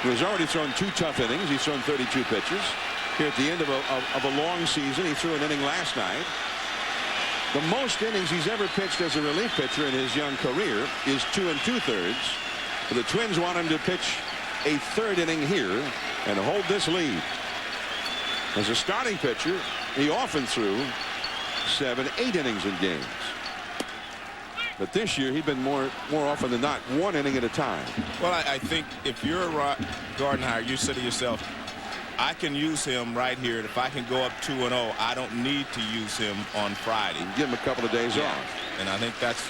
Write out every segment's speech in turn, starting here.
He's already thrown 2 tough innings. He's thrown 32 pitches. Here at the end of a long season, he threw an inning last night. The most innings he's ever pitched as a relief pitcher in his young career is 2 2/3. The Twins want him to pitch a 3rd inning here and hold this lead. As a starting pitcher, he often threw 7, 8 innings in games. But this year, he'd been more often than not 1 inning at a time. Well, I think if you're Gardenhire, you say to yourself, I can use him right here. If I can go up 2-0, I don't need to use him on Friday. Give him a couple of days off. And I think that's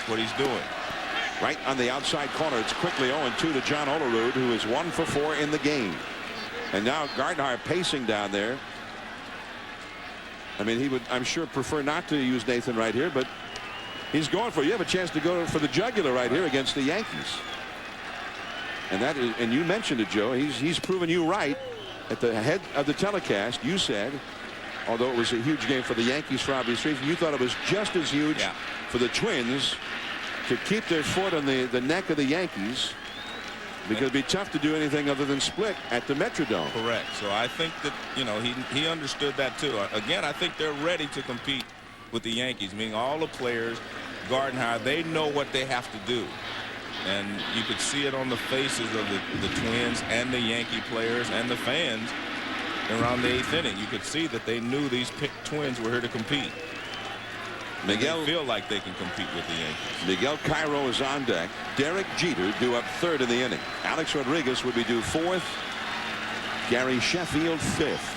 what he's doing. Right on the outside corner, it's quickly 0-2 to John Olerud, who is 1 for 4 in the game. And now Gardenhire pacing down there. I mean, he would, I'm sure, prefer not to use Nathan right here, but he's going for it. You have a chance to go for the jugular right here against the Yankees. And that is, and you mentioned it, Joe. He's proven you right. At the head of the telecast, you said, although it was a huge game for the Yankees for obvious reasons, you thought it was just as huge for the Twins to keep their foot on the neck of the Yankees, because it'd be tough to do anything other than split at the Metrodome. Correct. So I think that, you know, he understood that too. Again, I think they're ready to compete with the Yankees, meaning all the players, Gardenhire, they know what they have to do. And you could see it on the faces of the Twins and the Yankee players and the fans around the 8th inning. You could see that they knew these Twins were here to compete. They feel like they can compete with the Yankees. Miguel Cairo is on deck. Derek Jeter due up 3rd in the inning. Alex Rodriguez would be due 4th. Gary Sheffield 5th.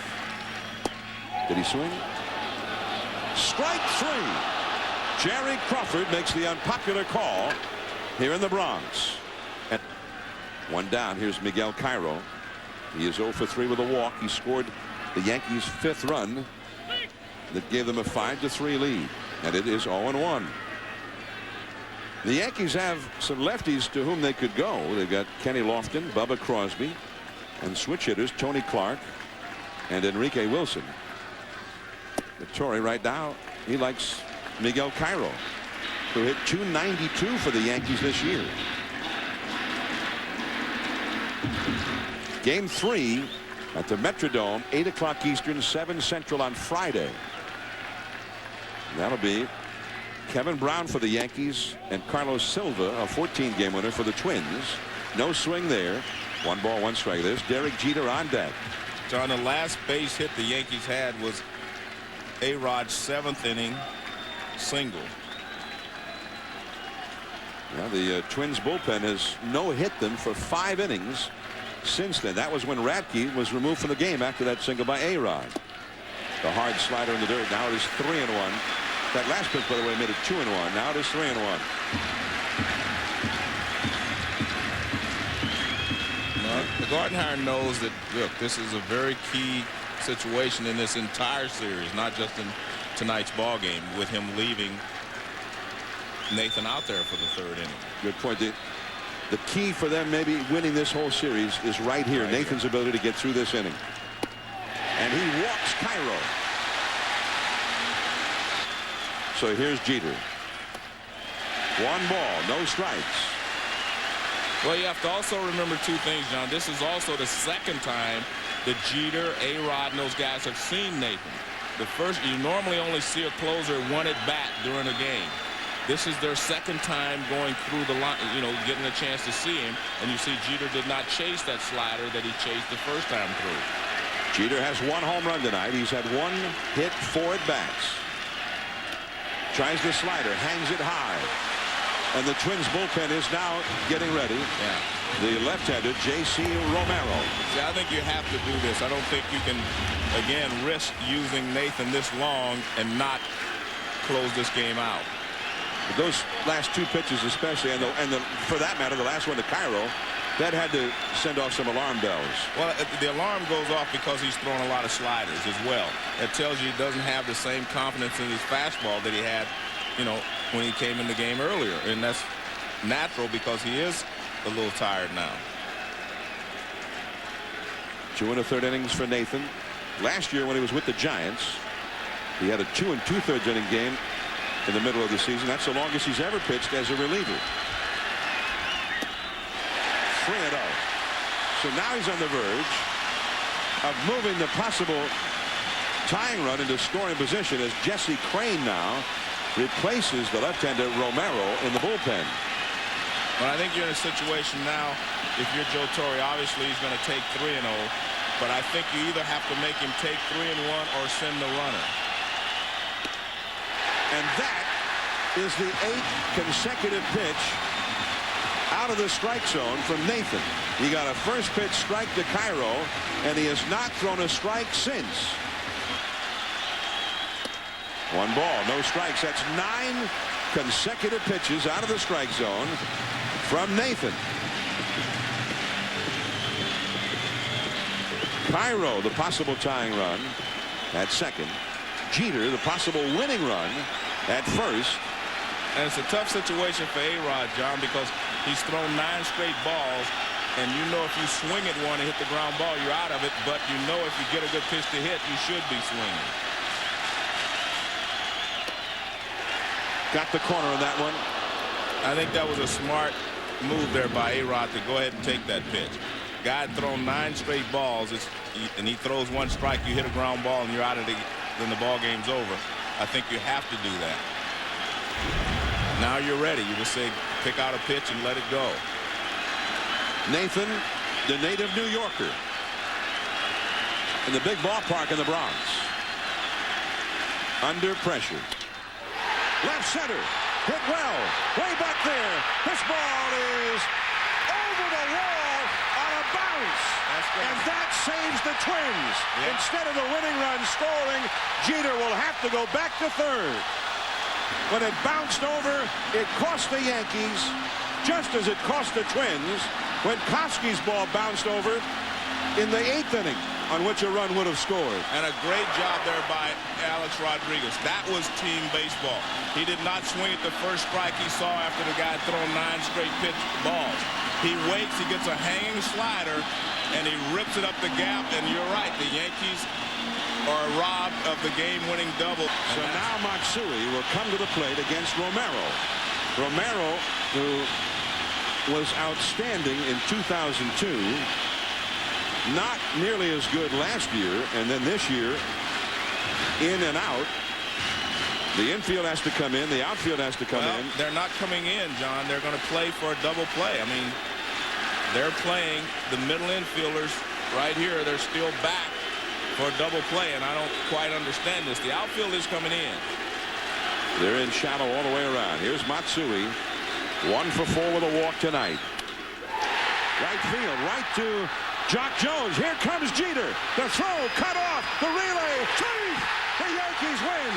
Did he swing? Strike 3. Jerry Crawford makes the unpopular call here in the Bronx. And 1 down. Here's Miguel Cairo. He is 0 for 3 with a walk. He scored the Yankees' 5th run that gave them a 5-3 lead. And it is 0-1. The Yankees have some lefties to whom they could go. They've got Kenny Lofton, Bubba Crosby, and switch hitters Tony Clark and Enrique Wilson. But Torrey right now, he likes Miguel Cairo, who hit .292 for the Yankees this year. Game 3 at the Metrodome, 8 o'clock Eastern, 7 Central on Friday. That'll be Kevin Brown for the Yankees and Carlos Silva, a 14-game winner for the Twins. No swing there. 1 ball, 1 strike. There's Derek Jeter on deck. John, the last base hit the Yankees had was A-Rod's 7th inning single. Well, the Twins bullpen has no-hit them for 5 innings since then. That was when Radke was removed from the game after that single by A-Rod. The hard slider in the dirt. Now it is 3-1. That last pitch, by the way, made it 2-1. Now it is 3-1. Well, the Gardenhire knows that, look, this is a very key situation in this entire series, not just in tonight's ball game, with him leaving Nathan out there for the 3rd inning. Good point. The key for them maybe winning this whole series is right here. Nathan's ability to get through this inning. And he walks Cairo. So here's Jeter. 1 ball, no strikes. Well, you have to also remember 2 things, John. This is also the 2nd time that Jeter, A-Rod, and those guys have seen Nathan. The first, you normally only see a closer 1 at bat during a game. This is their 2nd time going through the line, you know, getting a chance to see him. And you see Jeter did not chase that slider that he chased the first time through. Jeter has 1 home run tonight. He's had 1 hit, 4 at bats. Tries the slider, hangs it high. And the Twins bullpen is now getting ready. Yeah. The left-hander, J.C. Romero. See, I think you have to do this. I don't think you can, again, risk using Nathan this long and not close this game out. But those last 2 pitches especially, and for that matter, the last one to Cairo, that had to send off some alarm bells. Well, the alarm goes off because he's throwing a lot of sliders as well. That tells you he doesn't have the same confidence in his fastball that he had, you know, when he came in the game earlier. And that's natural because he is a little tired now. 2 1/3 innings for Nathan. Last year when he was with the Giants, he had a 2 2/3 inning game in the middle of the season. That's the longest he's ever pitched as a reliever. 3-0. So now he's on the verge of moving the possible tying run into scoring position as Jesse Crane now replaces the left-hander Romero in the bullpen. Well, I think you're in a situation now, if you're Joe Torre, obviously he's going to take 3-0, but I think you either have to make him take 3-1 or send the runner. And that is the 8th consecutive pitch out of the strike zone from Nathan. He got a first pitch strike to Cairo, and he has not thrown a strike since. 1 ball, no strikes. That's 9 consecutive pitches out of the strike zone from Nathan. Cairo, the possible tying run at second. Jeter, the possible winning run at first. And it's a tough situation for A-Rod, John, because he's thrown 9 straight balls, and you know if you swing at one and hit the ground ball, you're out of it, but you know if you get a good pitch to hit, you should be swinging. Got the corner on that one. I think that was a smart move there by A-Rod to go ahead and take that pitch. Guy had thrown 9 straight balls, and he throws 1 strike, you hit a ground ball, and you're out of it, then the ball game's over. I think you have to do that. Now you're ready. You just say, pick out a pitch and let it go. Nathan, the native New Yorker, in the big ballpark in the Bronx. Under pressure. Left center. Hit well. Way back there. This ball is over the wall on a bounce. And that saves the Twins. Yeah. Instead of the winning run scoring, Jeter will have to go back to third. When it bounced over, it cost the Yankees, just as it cost the Twins when Koski's ball bounced over in the 8th inning, on which a run would have scored. And a great job there by Alex Rodriguez. That was team baseball. He did not swing at the first strike he saw after the guy had thrown 9 straight pitch balls. He waits, he gets a hanging slider, and he rips it up the gap. And you're right, the Yankees are robbed of the game-winning double. So now Matsui will come to the plate against Romero. Romero, who was outstanding in 2002, not nearly as good last year, and then this year, in and out. The infield has to come in, the outfield has to come in. They're not coming in, John. They're going to play for a double play. I mean, they're playing the middle infielders right here. They're still back for a double play, and I don't quite understand this. The outfield is coming in. They're in shadow all the way around. Here's Matsui, 1 for 4 with a walk tonight. Right field, right to Jock Jones. Here comes Jeter. The throw cut off. The relay. Safe. The Yankees win.